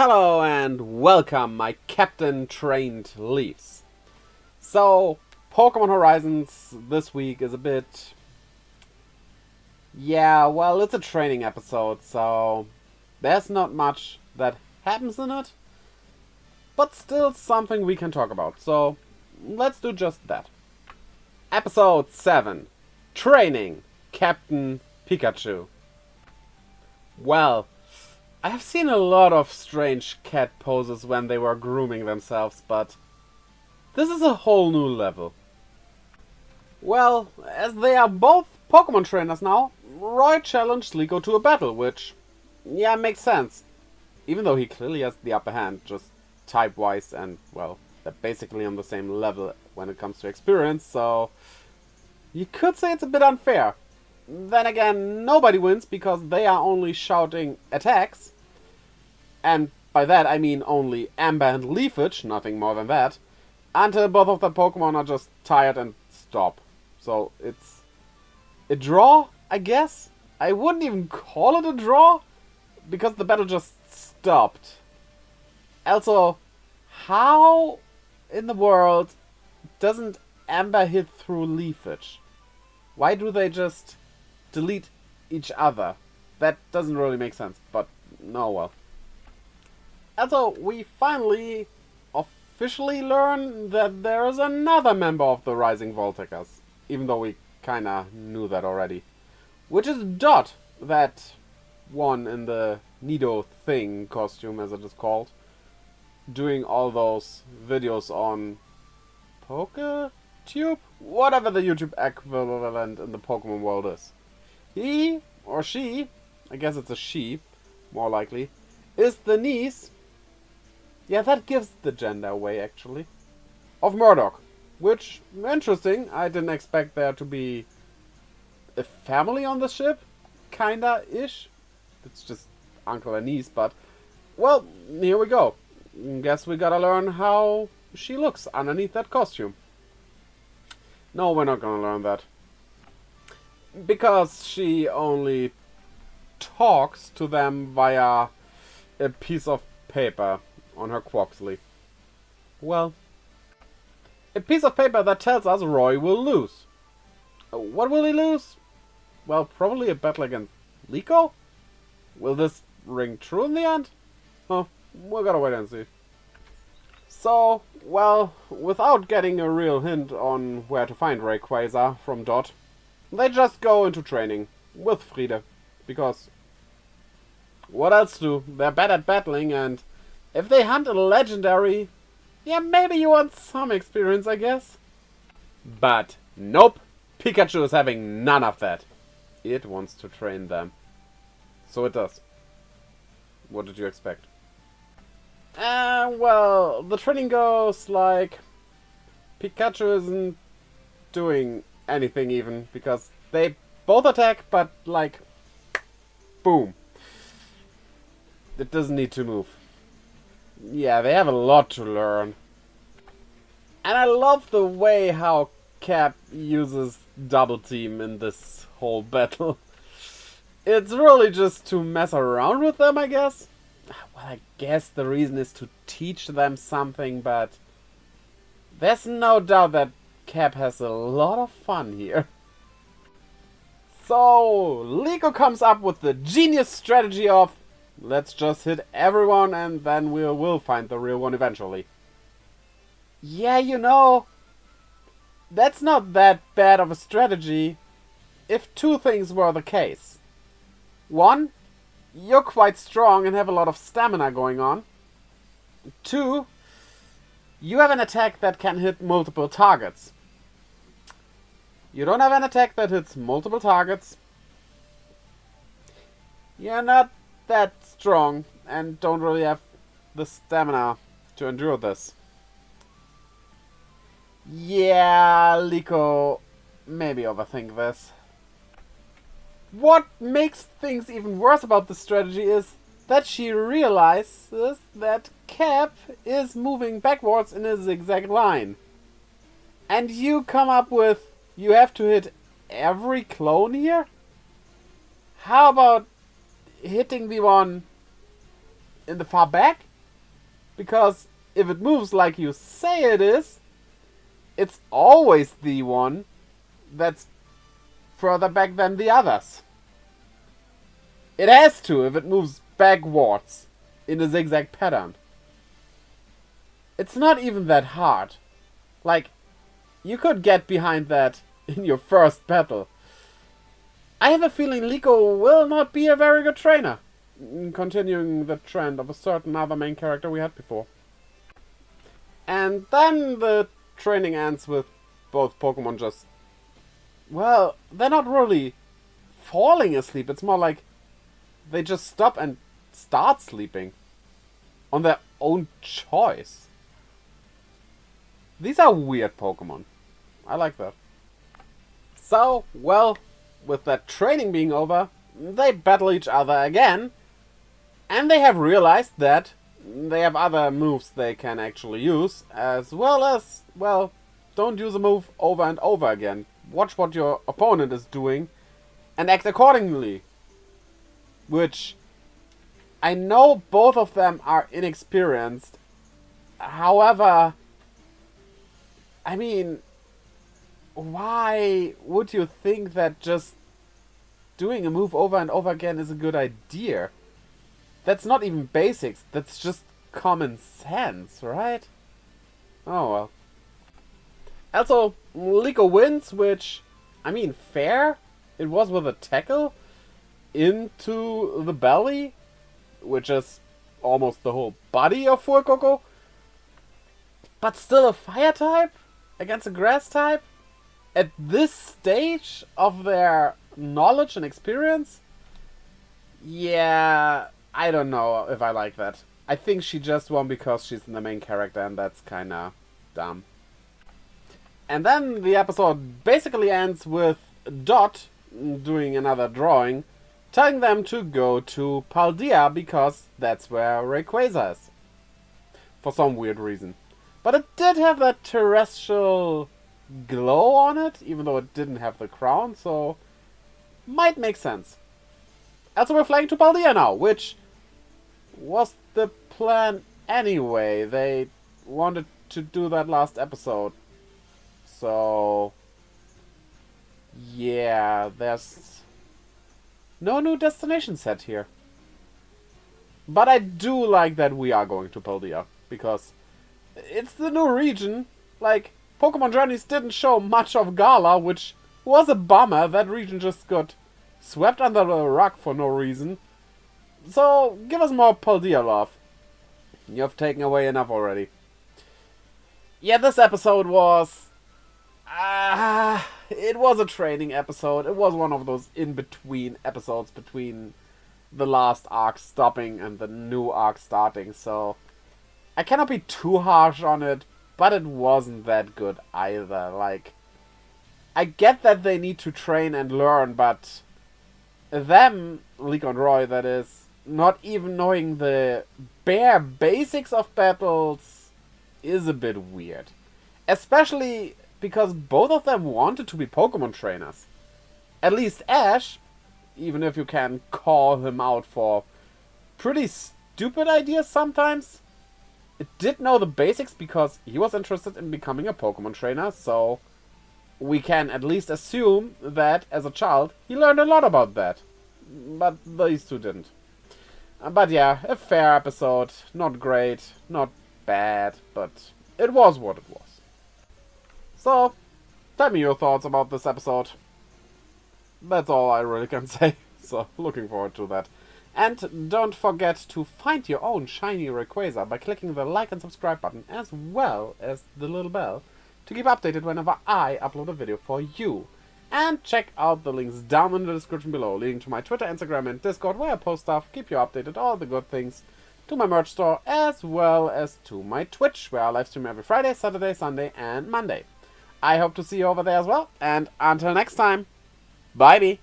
Hello and welcome, my captain-trained Leafs. So, Pokemon Horizons this week is a bit... Yeah, well, it's a training episode, so there's not much that happens in it, but still something we can talk about, so let's do just that. Episode 7. Training Captain Pikachu. Well, I have seen a lot of strange cat poses when they were grooming themselves, but this is a whole new level. Well, as they are both Pokemon trainers now, Roy challenged Liko to a battle, which, yeah, makes sense. Even though he clearly has the upper hand, just type-wise, and, well, they're basically on the same level when it comes to experience, so you could say it's a bit unfair. Then again, nobody wins because they are only shouting attacks. And by that I mean only Amber and Leafage, nothing more than that. Until both of the Pokemon are just tired and stop. So it's a draw, I guess? I wouldn't even call it a draw, because the battle just stopped. Also, how in the world doesn't Amber hit through Leafage? Why do they just delete each other? That doesn't really make sense, but no, well. Also, we finally officially learn that there is another member of the Rising Voltickers, even though we kinda knew that already. Which is Dot, that one in the Nido Thing costume, as it is called, doing all those videos on PokeTube? Whatever the YouTube equivalent in the Pokemon world is. He, or she, I guess it's a she, more likely, is the niece, yeah, that gives the gender away, actually, of Murdoch. Which, interesting, I didn't expect there to be a family on the ship, kinda-ish. It's just uncle and niece, but, well, here we go. Guess we gotta learn how she looks underneath that costume. No, we're not gonna learn that. Because she only talks to them via a piece of paper on her Quaxley. Well, a piece of paper that tells us Roy will lose. What will he lose? Well, probably a battle against Liko? Will this ring true in the end? Oh, we're gonna wait and see. So, well, without getting a real hint on where to find Rayquaza from Dot, they just go into training with Friede, because what else do? They're bad at battling, and if they hunt a legendary, yeah, maybe you want some experience, I guess. But nope, Pikachu is having none of that. It wants to train them. So it does. What did you expect? Well, the training goes like Pikachu isn't doing anything even, because they both attack, but like, boom. It doesn't need to move. Yeah, they have a lot to learn. And I love the way how Cap uses Double Team in this whole battle. It's really just to mess around with them, I guess. Well, I guess the reason is to teach them something, but there's no doubt that Cap has a lot of fun here. So, Liko comes up with the genius strategy of let's just hit everyone and then we'll find the real one eventually. Yeah, you know, that's not that bad of a strategy if two things were the case. One, you're quite strong and have a lot of stamina going on. Two, you have an attack that can hit multiple targets. You don't have an attack that hits multiple targets. You're not that strong and don't really have the stamina to endure this. Yeah, Liko, maybe overthink this. What makes things even worse about the strategy is that she realizes that Cap is moving backwards in a zigzag line. And you come up with, you have to hit every clone here? How about hitting the one in the far back? Because if it moves like you say it is, it's always the one that's further back than the others. It has to if it moves backwards in a zigzag pattern. It's not even that hard. Like, you could get behind that in your first battle. I have a feeling Liko will not be a very good trainer, continuing the trend of a certain other main character we had before. And then the training ends with both Pokemon just... well, they're not really falling asleep. It's more like they just stop and start sleeping. On their own choice. These are weird Pokemon. I like that. So, well, with that training being over, they battle each other again. And they have realized that they have other moves they can actually use. As well as, well, don't use a move over and over again. Watch what your opponent is doing and act accordingly. Which, I know both of them are inexperienced. However, I mean, why would you think that just doing a move over and over again is a good idea? That's not even basics, that's just common sense, right? Oh well. Also, Liko wins, which, I mean, fair. It was with a tackle into the belly, which is almost the whole body of Fuecoco. But still a fire type against a grass type? At this stage of their knowledge and experience? Yeah, I don't know if I like that. I think she just won because she's the main character, and that's kinda dumb. And then the episode basically ends with Dot doing another drawing, telling them to go to Paldea because that's where Rayquaza is. For some weird reason. But it did have that terrestrial glow on it, even though it didn't have the crown, so might make sense. Also, we're flying to Paldea now, which was the plan anyway. They wanted to do that last episode. So, yeah, there's no new destination set here. But I do like that we are going to Paldea, because it's the new region. Like, Pokemon Journeys didn't show much of Gala, which was a bummer. That region just got swept under the rug for no reason. So, give us more Paldea love. You have taken away enough already. Yeah, this episode was... it was a training episode. It was one of those in-between episodes between the last arc stopping and the new arc starting, so I cannot be too harsh on it, but it wasn't that good either. Like, I get that they need to train and learn, but them, Liko and Roy, that is, not even knowing the bare basics of battles is a bit weird. Especially because both of them wanted to be Pokemon trainers. At least Ash, even if you can call him out for pretty stupid ideas sometimes, did know the basics because he was interested in becoming a Pokemon trainer, so we can at least assume that as a child he learned a lot about that. But these two didn't. But yeah, a fair episode. Not great, not bad, but it was what it was. So, tell me your thoughts about this episode. That's all I really can say, so looking forward to that. And don't forget to find your own shiny Rayquaza by clicking the like and subscribe button, as well as the little bell, to keep updated whenever I upload a video for you. And check out the links down in the description below, leading to my Twitter, Instagram, and Discord, where I post stuff, keep you updated, all the good things, to my merch store, as well as to my Twitch, where I live stream every Friday, Saturday, Sunday, and Monday. I hope to see you over there as well, and until next time, bye-bye!